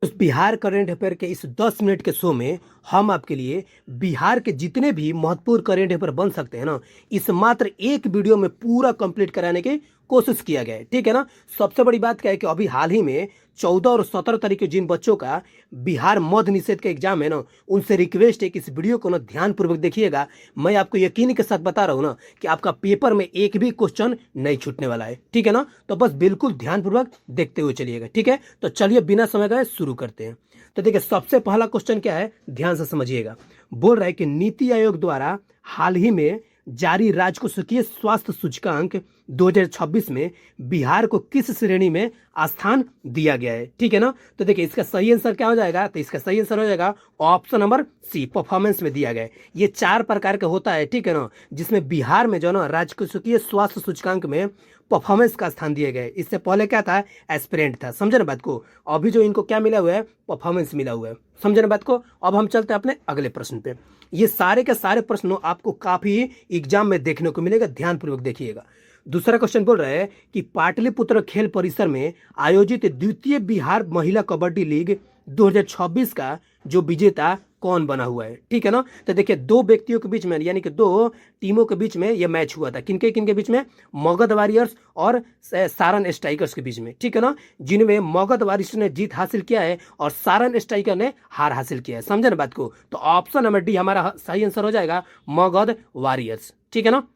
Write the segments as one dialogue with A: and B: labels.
A: उस Bihar current affair के इस 10 मिनट के शो में हम आपके लिए बिहार के जितने भी महत्वपूर्ण करंट अफेयर बन सकते हैं ना, इस मात्र एक वीडियो में पूरा कंप्लीट कराने की कोशिश किया गया है। ठीक है ना। सबसे बड़ी बात क्या है कि अभी हाल ही में 14 और 17 तारीख के जिन बच्चों का बिहार मध्य निषेध का एग्जाम है ना, उनसे रिक्वेस्ट है कि इस वीडियो को ना ध्यानपूर्वक देखिएगा। मैं आपको यकीन के साथ बता रहा हूं ना कि आपका पेपर में एक भी क्वेश्चन नहीं छूटने वाला है। ठीक है ना। तो बस बिल्कुल ध्यानपूर्वक देखते हुए चलिएगा। ठीक है, तो चलिए बिना समय गए शुरू करते हैं। तो देखिए, सबसे पहला क्वेश्चन क्या है, ध्यान से समझिएगा। बोल रहा है कि नीति आयोग द्वारा हाल ही में जारी राजकोषीय स्वास्थ्य सूचकांक 2026 में बिहार को किस श्रेणी में स्थान दिया गया है। ठीक है ना। तो देखिए, इसका सही आंसर क्या हो जाएगा, तो इसका सही आंसर हो जाएगा ऑप्शन नंबर सी, परफॉर्मेंस में दिया गया है। ये 4 प्रकार का होता है। ठीक है ना, जिसमें बिहार में जो ना राजकोषीय स्वास्थ्य सूचकांक में परफॉर्मेंस का स्थान दिया गया है। इससे पहले क्या था, एस्पिरेंट था। समझे ना बात को। अभी जो इनको क्या मिला हुआ है, परफॉर्मेंस मिला हुआ है। समझे ना बात को। अब हम चलते हैं अपने अगले प्रश्न पे। ये सारे के सारे प्रश्न आपको काफी एग्जाम में देखने को मिलेगा, ध्यानपूर्वक देखिएगा। दूसरा क्वेश्चन बोल रहा है कि पाटलिपुत्र खेल परिसर में आयोजित द्वितीय बिहार महिला कबड्डी लीग 2026 का जो विजेता कौन बना हुआ है। ठीक है ना। तो देखिए, 2 व्यक्तियों के बीच में, यानी कि 2 टीमों के बीच में यह मैच हुआ था। किनके किनके बीच में, मगध वॉरियर्स और सारण स्ट्राइकर्स के बीच में। ठीक है ना, जिनमें मगध वॉरियर्स ने जीत हासिल किया है और सारण स्ट्राइकर ने हार हासिल किया है। समझे ना बात को। तो ऑप्शन नंबर डी हमारा सही आंसर हो जाएगा, मगध वॉरियर्स। ठीक है ना।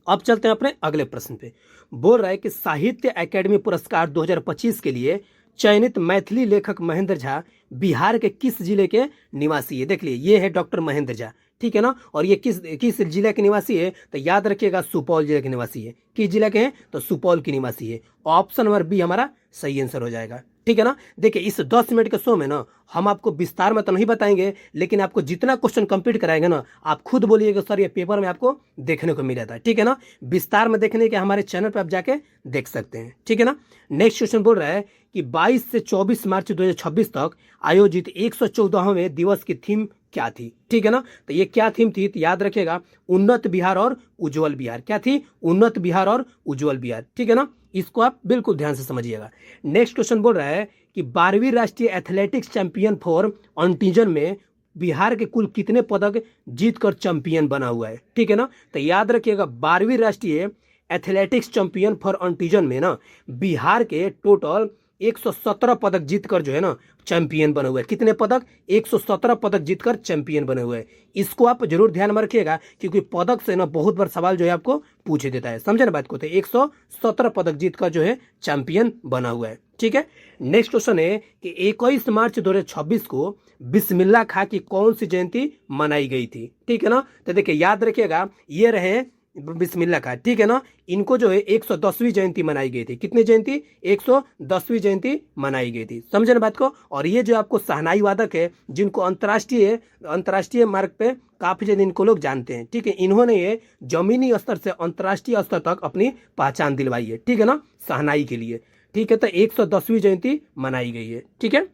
A: अब चलते हैं अपने अगले प्रश्न पे। बोल रहा है कि साहित्य अकादमी पुरस्कार 2025 के लिए चयनित मैथिली लेखक महेंद्र झा बिहार के किस जिले के निवासी है। देख लिए, ये है डॉक्टर महेंद्र झा। ठीक है ना। और ये किस जिले के निवासी है, तो याद रखिएगा सुपौल जिले के निवासी है। किस जिले के हैं, तो सुपौल के निवासी है। ऑप्शन नंबर बी हमारा सही आंसर हो जाएगा। ठीक है ना। देखिए, इस 10 मिनट के शो में ना हम आपको विस्तार में तो नहीं बताएंगे, लेकिन आपको जितना क्वेश्चन कंप्लीट कराएंगे ना, आप खुद बोलिएगा सर ये पेपर में आपको देखने को मिला था। ठीक है ना। विस्तार में देखने के हमारे चैनल पर आप जाके देख सकते हैं। ठीक है ना। नेक्स्ट क्वेश्चन बोल रहा है कि 22 से 24 मार्च 2026 तक आयोजित 114वें दिवस की थीम क्या थी। ठीक है ना। तो ये क्या थीम थी, तो याद रखिएगा, उन्नत बिहार और उज्जवल बिहार। क्या थी, उन्नत बिहार और उज्जवल बिहार। ठीक है ना। इसको आप बिल्कुल ध्यान से समझिएगा। नेक्स्ट क्वेश्चन बोल रहा है कि 12वीं राष्ट्रीय एथलेटिक्स चैंपियन फॉर ऑन्टिजन में बिहार के कुल कितने पदक जीतकर चैंपियन बना हुआ है। ठीक है ना। तो याद रखिएगा, 12वीं राष्ट्रीय एथलेटिक्स चैंपियन फॉर ऑन्टिजन में ना बिहार के टोटल 117 पदक जीतकर जो है ना चैंपियन बने हुए हैं। कितने पदक, 117 पदक जीतकर चैंपियन बने हुए हैं। इसको आप जरूर ध्यान में रखिएगा, क्योंकि पदक से ना बहुत बार सवाल जो है आपको पूछ देता है। समझे ना बात को। तो 117 पदक जीतकर जो है चैंपियन बना हुआ है। ठीक है। नेक्स्ट क्वेश्चन है कि 21 मार्च 2026 को बिस्मिल्लाह खां की कौन सी जयंती मनाई गई थी। ठीक है ना। तो देखिए, याद रखिएगा, ये रहे बिस्मिल्लाह खां। ठीक है ना। इनको जो है 110वीं जयंती मनाई गई थी। कितनी जयंती, 110वीं जयंती मनाई गई थी। समझे ना बात को। और ये जो आपको शहनाई वादक है, जिनको अंतर्राष्ट्रीय मार्ग पे काफी ज्यादा इनको लोग जानते हैं। ठीक है, इन्होंने ये जमीनी स्तर से अंतर्राष्ट्रीय स्तर तक अपनी पहचान दिलवाई है। ठीक है ना, शहनाई के लिए। ठीक है, तो 110वीं जयंती मनाई गई है। ठीक है।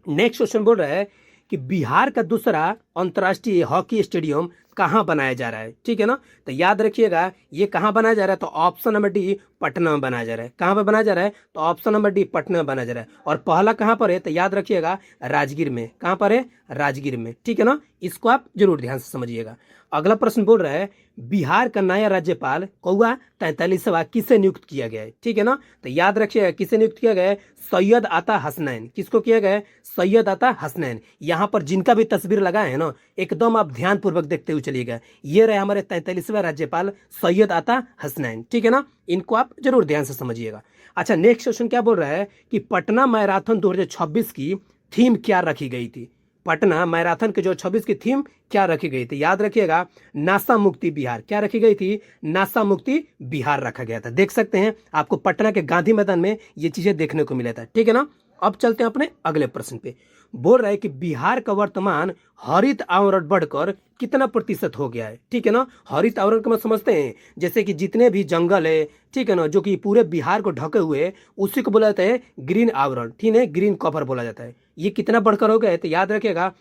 A: नेक्स्ट क्वेश्चन बोल रहा है कि बिहार का दूसरा अंतर्राष्ट्रीय हॉकी स्टेडियम कहाँ बनाया जा रहा है। ठीक है ना। तो याद रखिएगा, ये कहाँ बनाया जा रहा है, तो ऑप्शन नंबर डी पटना में बनाया जा रहा है। कहाँ पे बनाया जा रहा है, तो ऑप्शन नंबर डी पटना में बनाया जा रहा है। और पहला कहाँ पर है, तो याद रखिएगा राजगीर में। कहाँ पर है, राजगीर में। ठीक है ना। इसको आप जरूर ध्यान से समझिएगा। अगला प्रश्न बोल रहा है बिहार का नया राज्यपाल कौआ 43वां किसे नियुक्त किया गया है। ठीक है ना। तो याद रखिएगा, किसे नियुक्त किया गया है, सैयद अता हसनैन। किसको किया गया है, सैयद अता हसनैन। यहाँ पर जिनका भी तस्वीर लगा है ना, एकदम आप ध्यान पूर्वक देखते हुए चलिएगा। ये रहे हमारे 43वें राज्यपाल सैयद अता हसनैन। ठीक है ना। इनको आप जरूर ध्यान से समझिएगा। अच्छा, नेक्स्ट क्वेश्चन क्या बोल रहा है कि पटना मैराथन 2026 की थीम क्या रखी गई थी। पटना मैराथन के जो 26 की थीम क्या रखी गई थी, याद रखिएगा, नासा मुक्ति बिहार। क्या रखी गई थी, नासा मुक्ति बिहार रखा गया था। देख सकते हैं, आपको पटना के गांधी मैदान में ये चीजें देखने को मिला था। ठीक है ना। अब चलते हैं अपने अगले प्रश्न पे। बोल रहा है कि बिहार का वर्तमान हरित आवरण बढ़कर कितना प्रतिशत हो गया है। ठीक है ना। हरित आवरण को हम समझते हैं, जैसे कि जितने भी जंगल है, ठीक है ना, जो कि पूरे बिहार को ढके हुए है, उसी को बोला जाता है ग्रीन आवरण। ठीक है, ग्रीन कवर बोला जाता है। ये कितना बढ़कर हो गया है, तो याद रखिएगा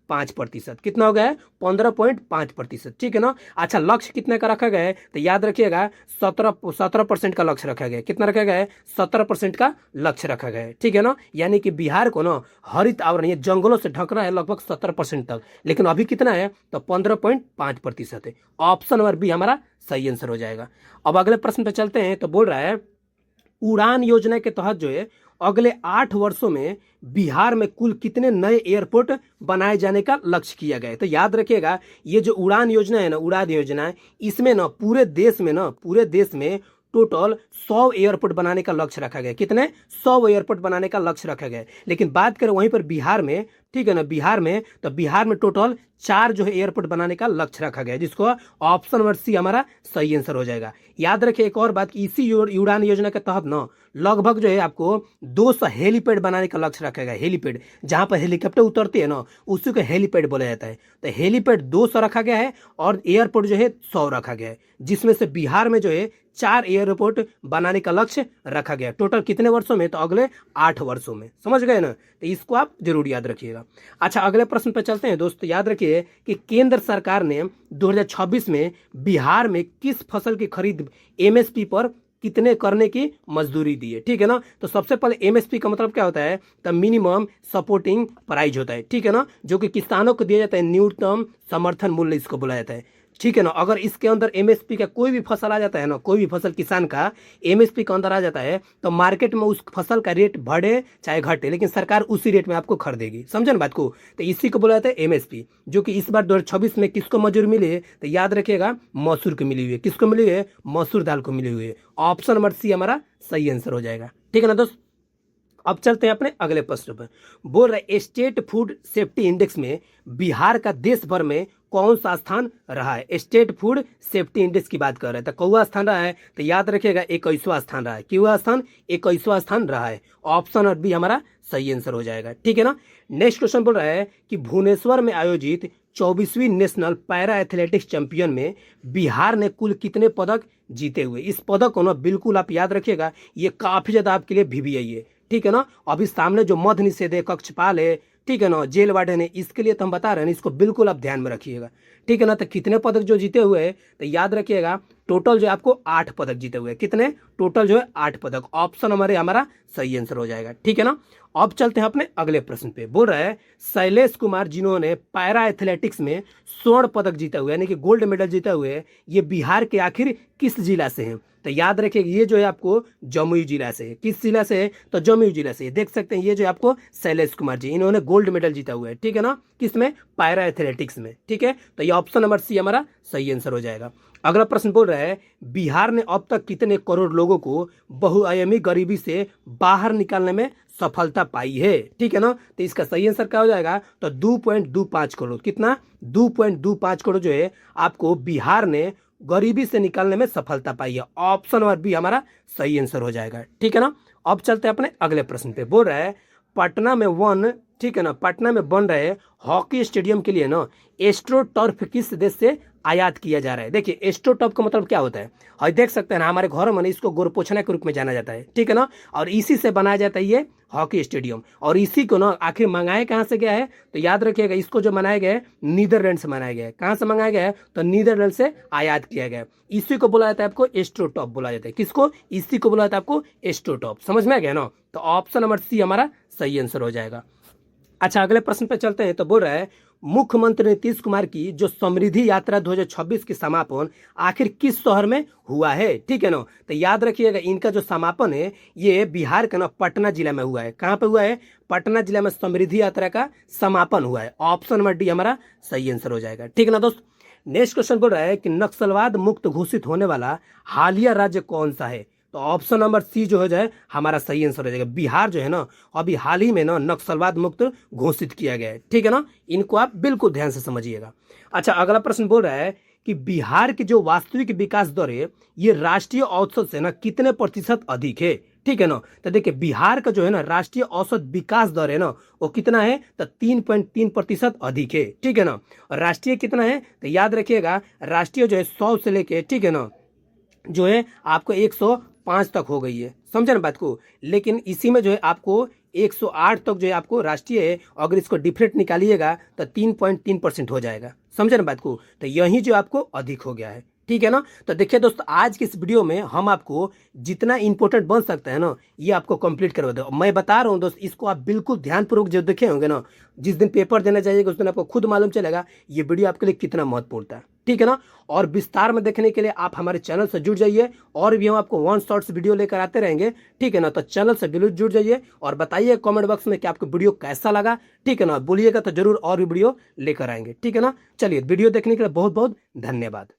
A: 15.5%। कितना हो गया है? 15.5%। ठीक है ना। अच्छा, लक्ष्य कितने का रखा गया है? तो याद रखिएगा 17% का लक्ष्य रखा गया है। कितना रखा गया है? 17% का लक्ष्य रखा गया है। ठीक है ना। यानी कि बिहार को ना हरित आवरण, ये जंगलों से ढकना है लगभग 70% तक, लेकिन अभी कितना है? तो 15.5% है। ऑप्शन नंबर बी हमारा सही आंसर हो जाएगा। अब अगले प्रश्न पे चलते हैं। तो बोल रहा है उड़ान योजना के तहत जो है अगले 8 वर्षों में बिहार में कुल कितने नए एयरपोर्ट बनाए जाने का लक्ष्य किया गया है? तो याद रखिएगा ये जो उड़ान योजना है ना, उड़ान योजना है, इसमें ना पूरे देश में टोटल 100 एयरपोर्ट बनाने का लक्ष्य रखा गया है। कितने? 100 एयरपोर्ट बनाने का लक्ष्य रखा गया है। लेकिन बात करें वहीं पर बिहार में, ठीक है ना, बिहार में टोटल 4 जो है एयरपोर्ट बनाने का लक्ष्य रखा गया है, जिसको ऑप्शन नंबर सी हमारा सही आंसर हो जाएगा। याद रखिए एक और बात, इसी उड़ान योजना के तहत ना लगभग जो है आपको 200 हेलीपैड बनाने का लक्ष्य रखा गया है। हेलीपैड, जहां पर हेलीकॉप्टर उतरते हैं ना, उसी को हेलीपैड बोला जाता है। तो हेलीपैड 200 रखा गया है और एयरपोर्ट जो है 100 रखा गया है, जिसमें से बिहार में जो है 4 एयरपोर्ट बनाने का लक्ष्य रखा गया। टोटल कितने वर्षों में? तो अगले 8 वर्षों में। समझ गए ना। तो इसको आप जरूर याद रखिएगा। अच्छा, अगले प्रश्न पर चलते हैं दोस्त। याद रखिए कि केंद्र सरकार ने 2026 में बिहार में किस फसल की खरीद एमएसपी पर कितने करने की मंजूरी दी है? ठीक है ना। तो सबसे पहले एमएसपी का मतलब क्या होता है? तो मिनिमम सपोर्टिंग प्राइस होता है। ठीक है ना, जो कि किसानों को दिया जाता है, न्यूनतम समर्थन मूल्य इसको बोला जाता है। ठीक है ना। अगर इसके अंदर एमएसपी का कोई भी फसल आ जाता है ना, कोई भी फसल किसान का एमएसपी के अंदर आ जाता है, तो मार्केट में उस फसल का रेट बढ़े चाहे घटे, लेकिन सरकार उसी रेट में आपको खरीदेगी। समझे ना बात को। तो इसी को बोला जाता है एमएसपी, जो कि इस बार 2026 में किसको मंजूरी मिली है? तो याद रखिएगा मसूर को मिली हुई है। किसको मिली है? मसूर दाल को मिली हुई है। ऑप्शन नंबर सी हमारा सही आंसर हो जाएगा। ठीक है ना दोस्त। अब चलते हैं अपने अगले प्रश्न पर। बोल रहे स्टेट फूड सेफ्टी इंडेक्स में बिहार का देश भर में कौन सा स्थान रहा है? स्टेट फूड सेफ्टी इंडेक्स की बात कर रहे हैं। तो कौवा स्थान रहा है? तो याद रखिएगा 21वां स्थान रहा है। क्यों स्थान? 21वां स्थान रहा है। ऑप्शन और बी हमारा सही आंसर हो जाएगा। ठीक है ना। नेक्स्ट क्वेश्चन बोल रहा है कि भुवनेश्वर में आयोजित 24वीं नेशनल पैरा एथलेटिक्स चैंपियन में बिहार ने कुल कितने पदक जीते हुए? इस पदक को ना बिल्कुल आप याद रखिएगा, ये काफी ज्यादा आपके लिए वीवीआई है। ठीक है ना। अभी सामने जो मद्य निषेध है, कक्षपाल है, ठीक है ना, जेल वार्डन है, इसके लिए तो हम बता रहे हैं, इसको बिल्कुल आप ध्यान में रखिएगा। ठीक है ना। तो कितने पदक जो जीते हुए हैं? तो याद रखिएगा टोटल जो है आपको 8 पदक जीते हुए हैं। कितने? टोटल जो है 8 पदक। ऑप्शन हमारा सही आंसर हो जाएगा। ठीक है ना। अब चलते हैं अपने अगले प्रश्न पे। बोल रहा है शैलेश कुमार जिन्होंने पैरा एथलेटिक्स में स्वर्ण पदक जीता हुआ, यानी कि गोल्ड मेडल जीता हुए, ये बिहार के आखिर किस जिला से हैं? तो याद रखिएगा ये जो है आपको जमुई जिला से है। किस जिला से है? तो जमुई जिला से। देख सकते हैं ये जो है आपको शैलेश कुमार जी, इन्होंने गोल्ड मेडल जीता हुआ है। ठीक है ना। किसमें? पैरा एथलेटिक्स में। ठीक है। तो ये ऑप्शन नंबर सी हमारा सही आंसर हो जाएगा। अगला प्रश्न बोल रहा है बिहार ने अब तक कितने करोड़ लोगों को बहुआयामी गरीबी से बाहर निकालने में सफलता पाई है? ठीक है ना। तो इसका सही आंसर क्या हो जाएगा? तो 2.25 करोड़। कितना? 2.25 करोड़ जो है आपको बिहार ने गरीबी से निकालने में सफलता पाई है। ऑप्शन नंबर बी हमारा सही आंसर हो जाएगा। ठीक है ना। अब चलते हैं अपने अगले प्रश्न पे। बोल रहा है पटना में ठीक है ना, पटना में बन रहे हॉकी स्टेडियम के लिए ना एस्ट्रो टर्फ किस देश से आयात किया जा रहा है? देखिए एस्ट्रो टर्फ का मतलब क्या होता है, और देख सकते हैं ना हमारे घरों में इसको गोरपोछना के रूप में जाना जाता है। ठीक है ना। और इसी से बनाया जाता है ये हॉकी स्टेडियम। और इसी को ना आखिर मंगाया कहाँ से गया है? तो याद रखिएगा इसको जो बनाया गया है नीदरलैंड से बनाया गया है। कहाँ से मंगाया गया है? तो नीदरलैंड से आयात किया गया है। इसी को बोला जाता है आपको एस्ट्रो टॉप बोला जाता है। किसको? इसी को बोला जाता है आपको एस्ट्रो टॉप। समझ में आ गया ना। तो ऑप्शन नंबर सी हमारा सही आंसर हो जाएगा। अच्छा, अगले प्रश्न पे चलते हैं। तो बोल रहा है मुख्यमंत्री नीतीश कुमार की जो समृद्धि यात्रा 2026 की समापन आखिर किस शहर में हुआ है? ठीक है ना। तो याद रखिएगा इनका जो समापन है ये बिहार का ना पटना जिला में हुआ है। कहाँ पे हुआ है? पटना जिला में समृद्धि यात्रा का समापन हुआ है। ऑप्शन नंबर डी हमारा सही आंसर हो जाएगा। ठीक है ना दोस्त। नेक्स्ट क्वेश्चन बोल रहा है कि नक्सलवाद मुक्त घोषित होने वाला हालिया राज्य कौन सा है? तो ऑप्शन नंबर सी जो हो जाए हमारा सही आंसर हो जाएगा। बिहार जो है ना अभी हाल ही में ना नक्सलवाद मुक्त घोषित किया गया है। ठीक है ना। इनको आप बिल्कुल ध्यान से समझिएगा। अच्छा, अगला प्रश्न बोल रहा है कि बिहार की जो वास्तविक विकास दर है ये राष्ट्रीय औसत से ना कितने प्रतिशत अधिक है? ठीक है ना। तो देखिए बिहार का जो है ना राष्ट्रीय औसत विकास दर है ना वो कितना है? तो 3.3% अधिक है। ठीक है ना। राष्ट्रीय कितना है? तो याद रखिएगा राष्ट्रीय जो है 100 से लेके, ठीक है ना, जो है आपको 105 तक हो गई है। समझे ना बात को। लेकिन इसी में जो है आपको 108 तक जो है आपको राष्ट्रीय है, अगर इसको डिफरेंट निकालिएगा तो 3.3% हो जाएगा। समझे ना बात को? तो यही जो आपको अधिक हो गया है, ठीक है ना। तो देखिए दोस्तों, आज की इस वीडियो में हम आपको जितना इंपॉर्टेंट बन सकता है ना, ये आपको कंप्लीट करवा दो। मैं बता रहा हूँ दोस्त, इसको आप बिल्कुल ध्यानपूर्वक जो देखे होंगे ना, जिस दिन पेपर देना चाहिएगा उस दिन आपको खुद मालूम चलेगा ये वीडियो आपके लिए कितना महत्वपूर्ण था, ठीक है ना। और विस्तार में देखने के लिए आप हमारे चैनल से जुड़ जाइए, और भी हम आपको वन शॉर्ट्स वीडियो लेकर आते रहेंगे, ठीक है ना। तो चैनल से बिल्कुल जुड़ जाइए और बताइए कमेंट बॉक्स में कि आपको वीडियो कैसा लगा, ठीक है ना। बोलिएगा तो जरूर और भी वीडियो लेकर आएंगे, ठीक है ना। चलिए, वीडियो देखने के लिए बहुत बहुत धन्यवाद।